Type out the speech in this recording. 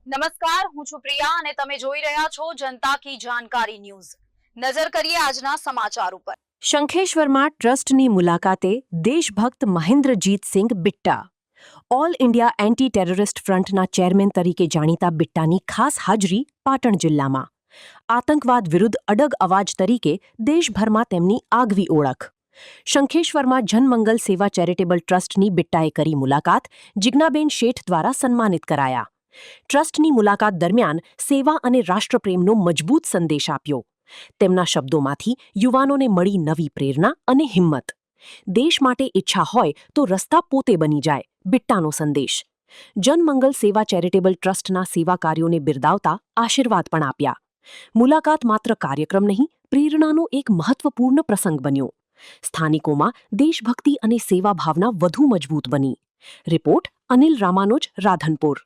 નમસ્કાર, હું છું પ્રિયા અને તમે જોઈ રહ્યા છો જનતા કી જાણકારી ન્યૂઝ। નજર કરીએ આજના સમાચાર ઉપર। શંખેશ્વરમાં ટ્રસ્ટની મુલાકાતે દેશભક્ત Mahendrajeet Singh Bitta. All India anti terrorist ફ્રન્ટના ચેરમેન તરીકે જાણીતા બિટ્ટાની ખાસ હાજરી પાટણ જિલ્લામાં। આતંકવાદ વિરુદ્ધ અડગ અવાજ તરીકે દેશભરમાં તેમની આગવી ઓળખ। શંખેશ્વરમાં જનમંગલ સેવા ચેરિટેબલ ટ્રસ્ટની બિટ્ટાએ કરી મુલાકાત, જિજ્ઞાબેન શેઠ દ્વારા સન્માનિત કરાયા। ટ્રસ્ટની મુલાકાત દરમિયાન સેવા અને રાષ્ટ્રપ્રેમનો મજબૂત સંદેશ આપ્યો। તેમના શબ્દોમાંથી યુવાનોને મળી નવી પ્રેરણા અને હિંમત। દેશ માટે ઈચ્છા હોય તો રસ્તા પોતે બની જાય, બિટ્ટાનો સંદેશ। જનમંગલ સેવા ચેરિટેબલ ટ્રસ્ટના સેવા કાર્યોને બિરદાવતા આશીર્વાદ પણ આપ્યા। મુલાકાત માત્ર કાર્યક્રમ નહીં, પ્રેરણાનો એક મહત્વપૂર્ણ પ્રસંગ બન્યો। સ્થાનિકોમાં દેશભક્તિ અને સેવા ભાવના વધુ મજબૂત બની। રિપોર્ટ અનિલ રામાનુજ, રાધનપુર।